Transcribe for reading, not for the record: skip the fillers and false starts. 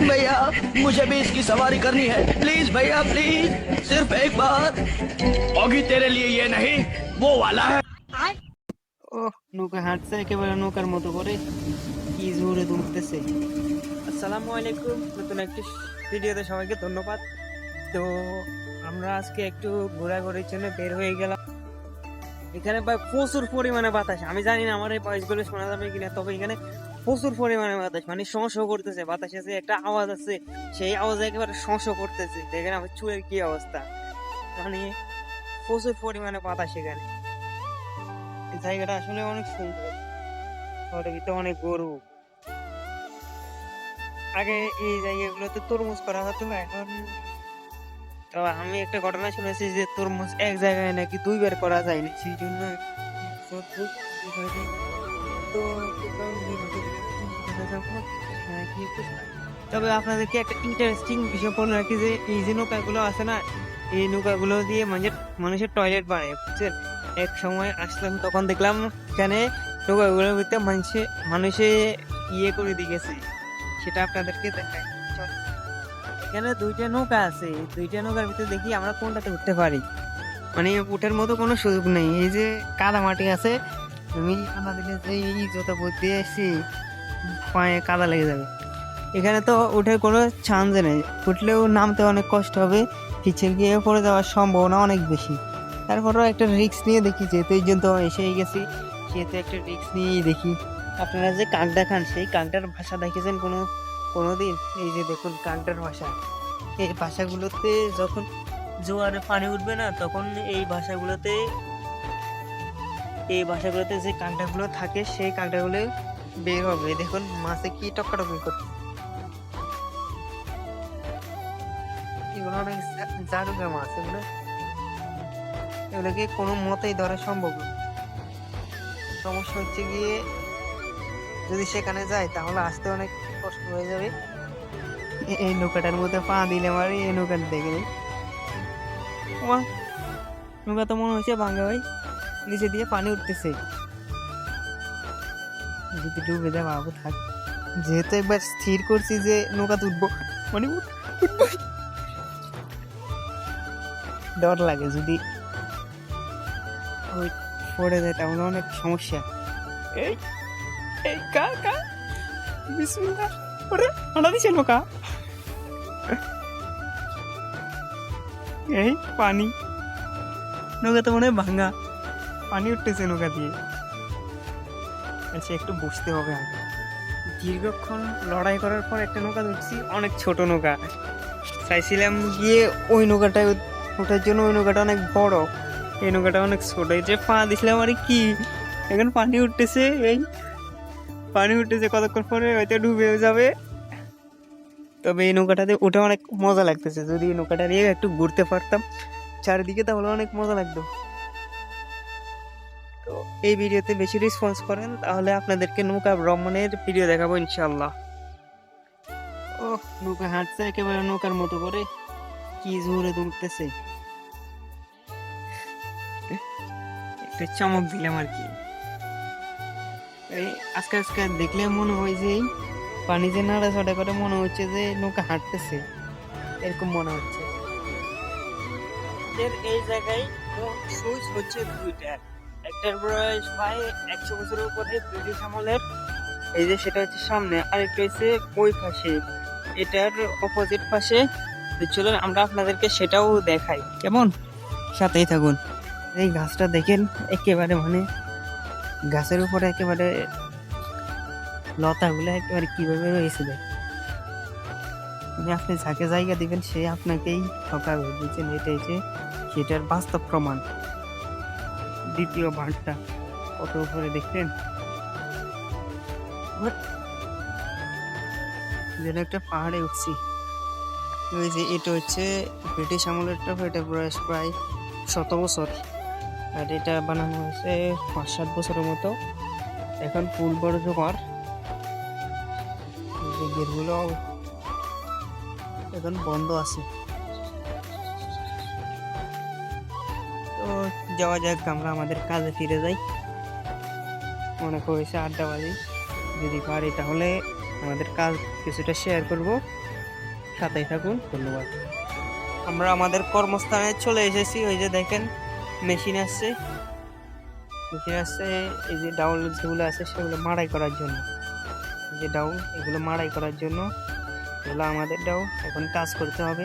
भैया मुझे भी इसकी सवारी करनी है, प्लीज भैया प्लीज, सिर्फ एक बार। ऑगी तेरे लिए ये नहीं, वो वाला है। ও নৌকা হাঁটছে একেবারে নৌকার মতো করে, কি জোরে দুলতেছে। আসসালামু আলাইকুম, নতুন একটি ভিডিওতে সবাইকে ধন্যবাদ। তো আমরা আজকে একটু ঘোরাঘুরির জন্য বের হয়ে গেলাম। এখানে ভাই প্রচুর পরিমাণে বাতাস, আমি জানি না আমার এই ভয়েসগুলো শোনা যাবে কিনা, তবে এখানে প্রচুর পরিমাণে বাতাস, মানে শোঁ শোঁ করতেছে। বাতাসে যে একটা আওয়াজ আছে, সেই আওয়াজে একেবারে শোঁ শোঁ করতেছে। দেখেন আমার চুলের কি অবস্থা, মানে প্রচুর পরিমাণে বাতাস এখানে। এই জায়গাটা আসলে অনেক সুন্দর, শহরের ভিতরে অনেক গরু। আগে এই জায়গাগুলোতে তরমুজ করা হতো না, এখন তো আমি একটা ঘটনা শুনেছি যে তরমুজ এক জায়গায় নাকি দুইবার করা যায়নি, সেই জন্য তো তবে আপনাদেরকে একটা ইন্টারেস্টিং বিষয় বলে রাখি যে এই যে নৌকাগুলো আছে না, এই নৌকাগুলো দিয়ে মানুষের টয়লেট বানায়, বুঝছেন। এক সময় আসলাম তখন দেখলাম এখানে নৌকাগুলোর ভিতরে মানুষে ইয়ে করে দিয়ে গেছে, সেটা আপনাদেরকে দেখাই। এখানে দুইটা নৌকা আছে, দুইটা নৌকার ভিতরে দেখি আমরা কোনটাতে উঠতে পারি, মানে উঠার মতো কোনো সুযোগ নেই। এই যে কাদা মাটি আছে, আমি কাদা দিলে যে এই জুতা পরতে এসেছি পায়ে কাদা লেগে যাবে। এখানে তো উঠে কোনো চান্স নেই, উঠলেও নামতে অনেক কষ্ট হবে, পিছিয়ে গিয়ে পড়ে যাওয়ার সম্ভাবনা অনেক বেশি। তারপরেও একটা রিস্ক নিয়ে দেখি, যেহেতু এই জন্য এসেই গেছি সেহেতু একটা রিস্ক নিয়েই দেখি। আপনারা যে কাকটা খান, সেই কাকটার ভাষা দেখেছেন কোনোদিন? এই যে দেখুন কাকটার ভাষা, এই ভাষাগুলোতে যখন জোয়ারে পানি উঠবে না, তখন এই ভাষাগুলোতে যে কাঁকড়াগুলো থাকে, সেই কাঁকড়াগুলো বের হবে। দেখুন মাছে কি টক্কাটক্কি করছে, এগুলো অনেক জারুগা মাছ, এগুলোকে কোনো মতেই ধরা সম্ভব না। সমস্যা হচ্ছে গিয়ে যদি সেখানে যায় তাহলে আসতে অনেক কষ্ট হয়ে যাবে। এই নৌকাটার মধ্যে পা দিলে আমার এই নৌকাটা দেখে নেই, নৌকা তো মনে হচ্ছে ভাঙ্গা ভাই, নিচে দিয়ে পানি উঠতেছে, যদি ডুবে যায় বাবু থাক। যেহেতু একবার স্থির করছি যে নৌকা তুলবো, মানে ডর লাগে যদি পড়ে যায় তাহলে অনেক সমস্যা। এই এই কা কা বিসমিল্লাহ, ওরে আনা দিছে নৌকা, এই পানি, নৌকা তো মনে হয় ভাঙা, পানি উঠতেছে নৌকা দিয়ে। আচ্ছা একটু বসতে হবে আগে। দীর্ঘক্ষণ লড়াই করার পর একটা নৌকা ধরছি, অনেক ছোট নৌকা। চাইছিলাম গিয়ে ওই নৌকাটায় ওঠার জন্য, ওই নৌকাটা অনেক বড়, এই নৌকাটা অনেক ছোট। এই যে পা দিছিলাম আর কি, এখন পানি উঠতেছে, এই পানি উঠতেছে, কতক্ষণ পরে হয়তো ডুবেও যাবে। তবে এই নৌকাটাতে উঠে অনেক মজা লাগতেছে, যদি এই নৌকাটা নিয়ে একটু ঘুরতে পারতাম চারিদিকে তাহলে অনেক মজা লাগতো। তো এই ভিডিওতে বেশি রেসপন্স করেন তাহলে আপনাদেরকে নৌকা ভ্রমণের ভিডিও দেখাবো ইনশাল্লাহ। ও নৌকা হাঁটছে একেবারে নৌকার মতো করে, কি জোরে দুলতেছে, একটা চমক দিলাম আর কি। এই আজকে আজকে দেখলে মনে হয় যে পানি যে নাড়াচাড়া করে মনে হচ্ছে যে নৌকা হাঁটতেছে, এরকম মনে হচ্ছে। এই জায়গায় সুইচ হচ্ছে দুইটা, একটার বয়স প্রায় 100 বছরের উপরে, ব্রিটিশ আমলের। এই যে সেটা হচ্ছে সামনে, আরেকটা হচ্ছে ওই পাশে, এটার অপোজিট পাশে। চলুন আমরা আপনাদেরকে সেটাও দেখাই, কেমন? সাথেই থাকুন। এই গাছটা দেখেন, একেবারে মানে গাছের উপরে একেবারে লতাগুলো একেবারে কিভাবে রয়েছে দেখ, মানে আপনি যাকে জায়গা দিবেন সে আপনাকেই ঠকাবে, বুঝছেন। এটা হচ্ছে সেটার বাস্তব প্রমাণ। দ্বিতীয় ভাঁড়টা কত উপরে দেখলেন, যেন একটা পাহাড়ে উঠছি। ওই যে এটা হচ্ছে ব্রিটিশ আমলেরটা, এটা বয়স প্রায় 100 বছর, আর এটা বানানো হয়েছে 5-7 বছরের মতো। এখন ফুল বড় জোয়ার, গেটগুলো এখন বন্ধ আছে। তো যাওয়া যাক, আমরা আমাদের কাজে ফিরে যাই। মনে করেছে 8টা বাজে, যদি পারি তাহলে আমাদের কাজ কিছুটা শেয়ার করব। সাথে থাকুন, ধন্যবাদ। আমরা আমাদের কর্মস্থানে চলে এসেছি। ওই যে দেখেন মেশিন আসছে, এই যে ডাউন যেগুলো আছে সেগুলো মাড়াই করার জন্য। এই যে ডাউন, এগুলো মাড়াই করার জন্য, এগুলো আমাদের ডাউন এখন কাজ করতে হবে।